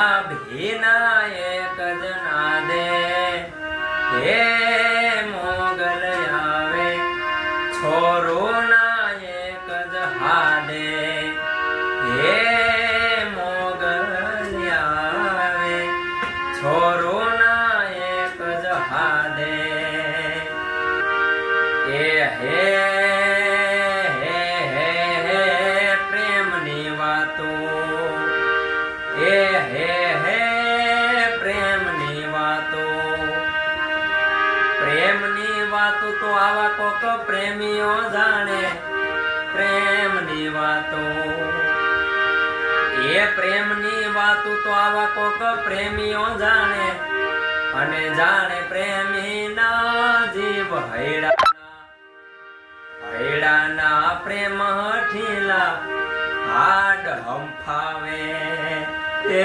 નાભીના એક જ નાદે હે મોગલ આવે, છોરુના એક જ હાડે હે મોગલ આવે, છોરુના એક જ હાડે એ હે પ્રેમની વાતો એ હે પ્રેમની વાતો, પ્રેમની વાતો તો આવા કોક પ્રેમીઓ જાણે, પ્રેમની વાતો એ પ્રેમની વાતો તો આવા કોક પ્રેમીઓ જાણે, અને જાણે પ્રેમીના જીવ હૈડાના પ્રેમ હઠીલા હાડ હંફાવે એ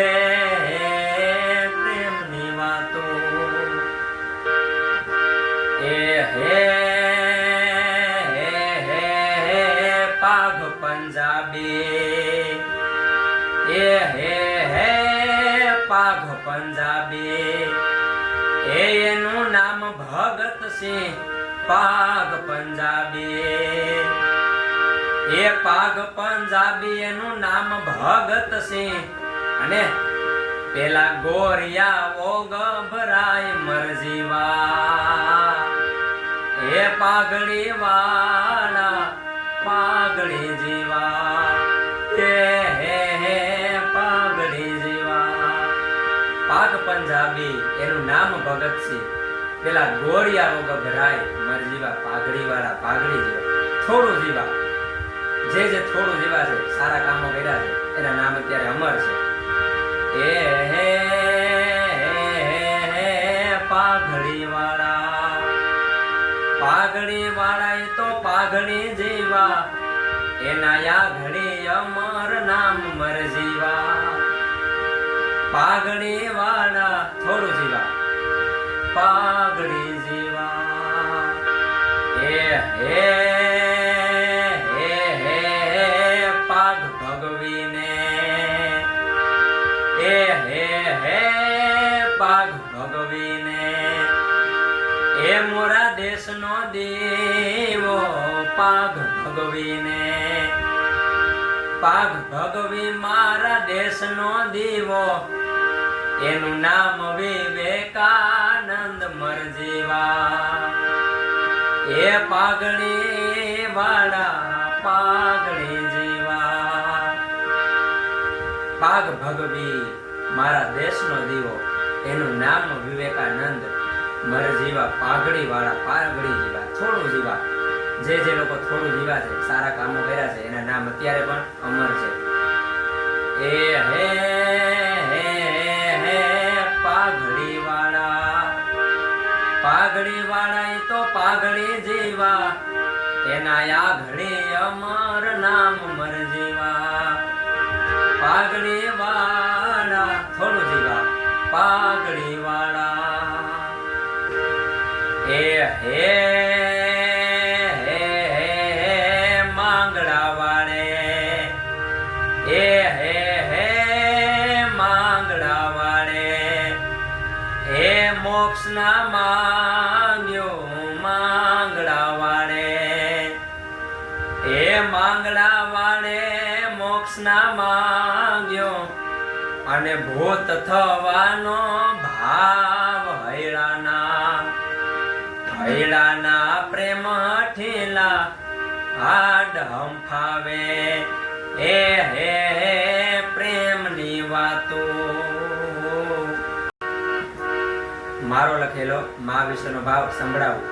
પ્રેમની વાતો એ હે પાઘ પંજાબી એ હે પાઘ પંજાબી એનું નામ ભગત સિંહ પાઘ પંજાબી એ પાઘ પંજાબી એનું નામ ભગત સિંહ, અને પેલા ગોરિયા ઓ ગભરાય મરજીવા એ પાઘડી વાળા પાઘડી જીવા એ હે પાઘડી જીવા, પાઘ પંજાબી એનું નામ ભગત સિંહ, પેલા ગોરિયા ઓ ગભરાય મરજીવા પાઘડી વાળા પાઘડી જીવા, થોડું જીવા જે થોડું જીવા છે, સારા કામો કર્યા છે, એના નામ અત્યારે અમર છે એ પાઘડી વાળા એ તો પાઘડી જીવા, એના યા ઘડી અમર નામ મર જીવા, પાઘડી વાળા થોડું જીવા પાઘડી જીવા એ હે પાઘ ભગવીને એ હે પાઘ ભગવીને એ મોરા દેશનો દેવો પાઘ ભગવીને, પાઘ ભગવી મારા દેશનો દીવો, એનું નામ વિવેકાનંદ મરજીવા એ પાઘડી વાળા પાઘડી જીવા, પાઘ ભગવી મારા દેશનો દીવો, એનું નામ વિવેકાનંદ મરજીવા, પાઘડી વાળા પાઘડી જીવા, થોડું જીવા જે લોકો થોડું જીવા છે, સારા કામો કર્યા છે, એના નામ અત્યારે પણ અમર છે એ હે પાઘડી વાળા એ તો પાઘડી જીવા, એના યા ઘડી અમર નામ મર જીવા, પાઘડી વાળા થોડું જીવા પાઘડી વાળા એ હે માંગડા વાળે એ હે માંગડા વાળે હે મોક્ષ ના માંગ્યો માંગડા વાળે હે માંગડા વાળે મોક્ષ ના માંગ્યો, અને ભૂત થવાનો ભાવ હૈડાના પ્રેમ ઠેલા હાડ હંફાવે એ હે પ્રેમની વાતો. મારો લખેલો મા વિશેનો ભાવ સંભળાવું.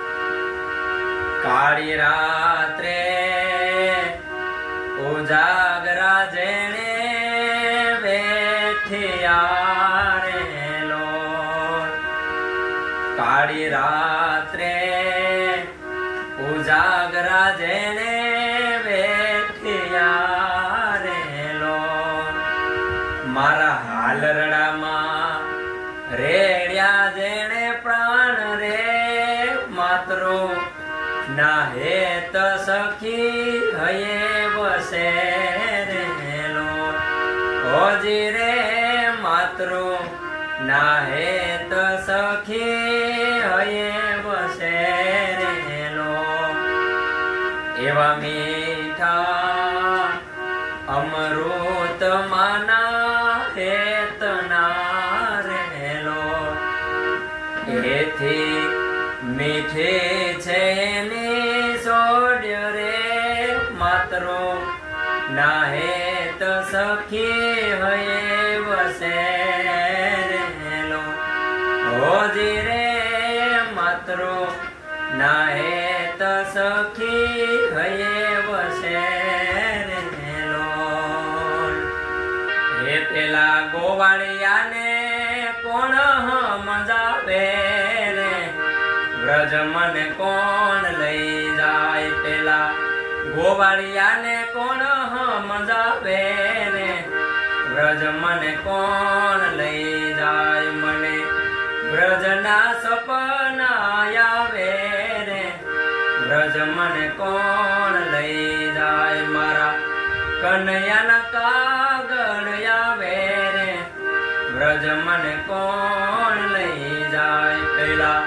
કાળી રાત્રે ઉજાગરા જેણે બેઠિયા રેલો, કાળી રાત્રે ઉજાગરા જેણે બેઠિયા રેલો, મારા હાલરડામાં રેડ્યા જેણે પ્રાણ રે માતરો, ના હેત સખી હયે વસે રેલો, હોજી રે માતરો નાહે તો સખી હયે વસે રેલો એવા મીઠા અમૃત માના હેતના રેલો એથી મીઠી છે ની સોડ્ય રે માતરો નાહે તો સખી હયે વસે રેલો હોજી રે માતરો નાહે તો સખી હયે વસે રેલો હે પેલા ગોવાળિયાને કોણ સમજાવે રે વ્રજ મને કોણ લઈ જાય પેલા ગોવાળિયાને કોણ સમજાવે રે વ્રજ મને કોણ લઈ જાય મને વ્રજના સપના આવે રે વ્રજ મને કોણ લઈ જાય મારા કનૈયાના કાગળ આવે રે વ્રજ મને કોણ લઈ જાય પેલા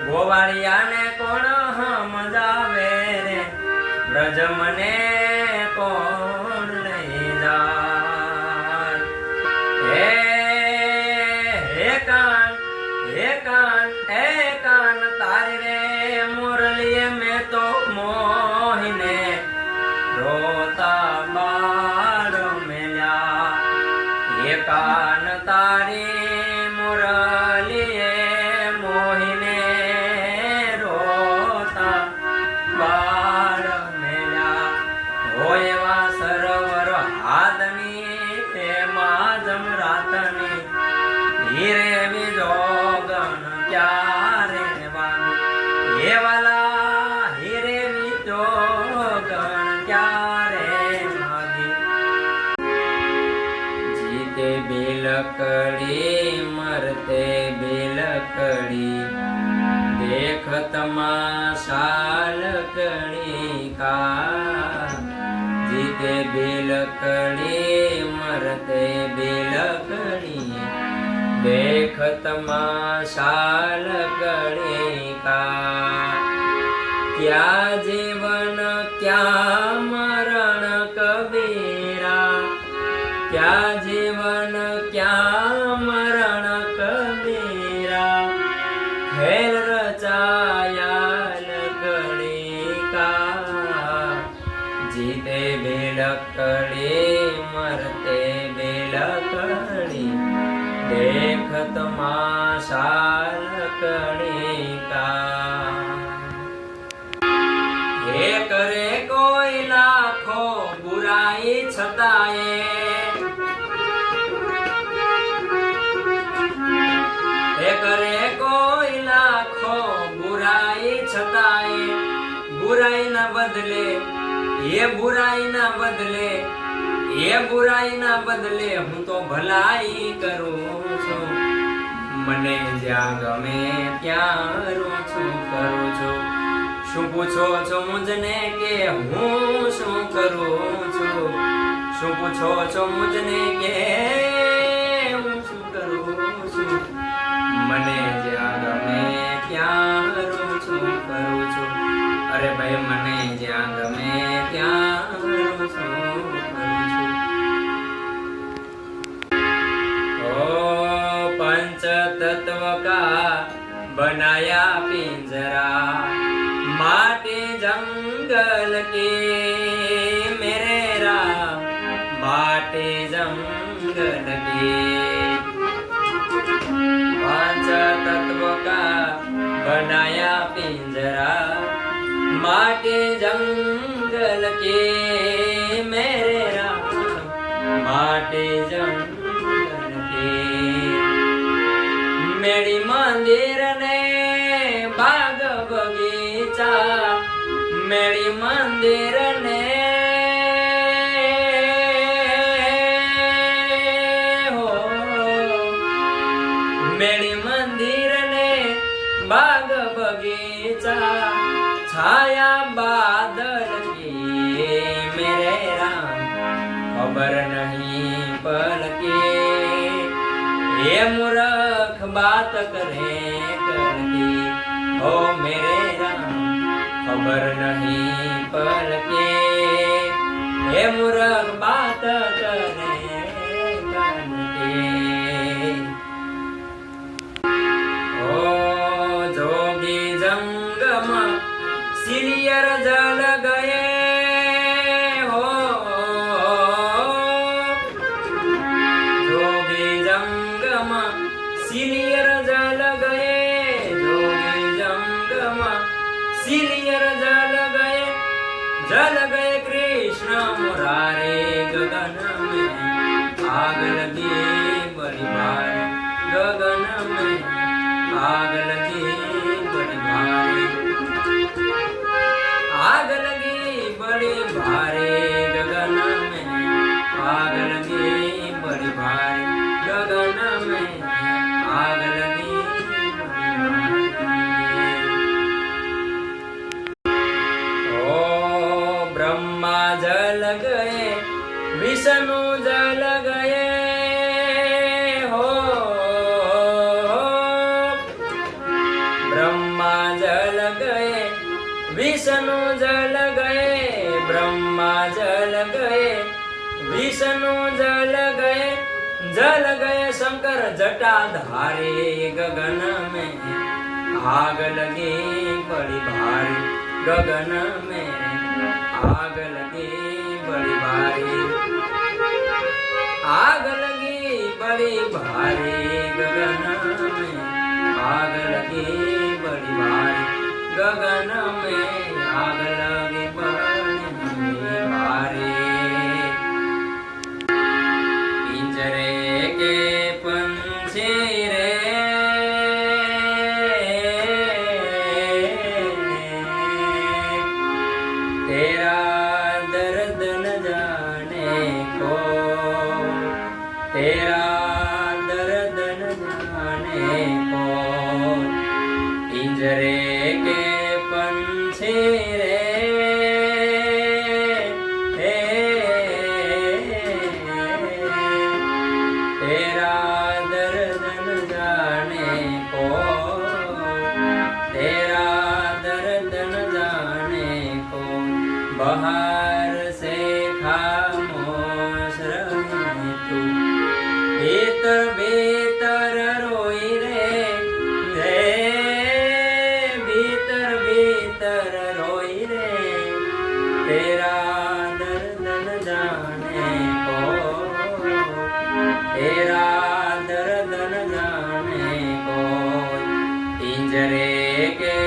ગોવાળિયાને કોણ સમજાવે રે વ્રજ મને કોણ લઈ જાય હે કાન તારી રે મુરલીએ મેં તો મોહીને રોતા બાળ મેલ્યા હે કાન તારી મુરલીએ મોહીને રોતા બાળ મેલ્યા હોય એવા સરોવર હાથની એમાં જમરાતની હીરે વિજોગન ક્યારે વાગી હે વાલા હીરે વિજોગન ક્યારે વાગી જીતે બિલકડી મરતે બિલકડી દેખ તમાશા લકડી કા જીતે બિલકડી મરતે બિલકડી देख तमाशा लकड़ी का क्या जीवन क्या मरण कबीरा क्या जीवन क्या मरण कबीरा खेल रचाया लकड़ी का जीते बेलकड़ी मरते बेलकड़ी देख तमाशा लकड़ी का हे करे कोई लाखो बुराई छताए हे करे कोई लाखो बुराई छताए बुराई ना बदले ये बुराई ना बदले ये बुराई ना बदले हूँ तो भलाई करूँ છું મને જ્યાં ગમે ત્યાં રોછું કરું છું શું પૂછો છો મુજને કે હું શું કરું છું શું પૂછો છો મુજને કે હું શું કરું છું મને જ્યાં ગમે ત્યાં રોછું કરું છું અરે ભાઈ મને જ્યાં ગમે ત્યાં રોછું કરું છું पंच तत्व का बनाया पिंजरा माटी जंगल के मेरे राम माटी जंगल के पांच तत्व का बनाया पिंजरा माटी जंगल के मेरे राम माटी जंगल मेरी मंदिर ने बाग बगीचा मेरी मंदिर ने हो मेरी मंदिर ने बाग बगीचा छाया बादल की मेरे राम खबर नहीं पल के ये मूर्ख बात करे करती हो मेरे राम खबर नहीं पल के ये मूर्ख बात करे करती ओ जोगी जंगम सिरियर जल गए हो जोगी जंगम सिलियर जल गए जोगी जंगम सिलियर जल गए कृष्ण मुरारे गगन में आग लगी बड़ी भारी गगन में आग लगी बड़ी भारी आग लगी बड़ी भारी गगन में आग लगी बड़ी भारी गगन में आग लगी ओ ब्रह्मा जल गए विष्णु जल गए हो ब्रह्मा जल गए विष्णु जल गए ब्रह्मा जल गए विष्णु जल गए शंकर जटाधारी गगन में आग लगी बड़ी भारी गगन में आग लगी बड़ी भारी आग लगी बड़ी भारी गगन में आग लगी बड़ी भारी गगन में आग लगी बड़ी भारी पिंजरे के पंछी रे तेरा दर्द न जाने को तेरा दर्द न जाने को पिंजरे के पंछी रे तेरा दर्द न जाने को तेरा दर्द न जाने को बाहर से खामोश रहे तू भीतर भीतर रोई रे भीतर भीतर रोई रे तेरा दर्द न जाने को तेरा दर्द न जाने को पिंजरे के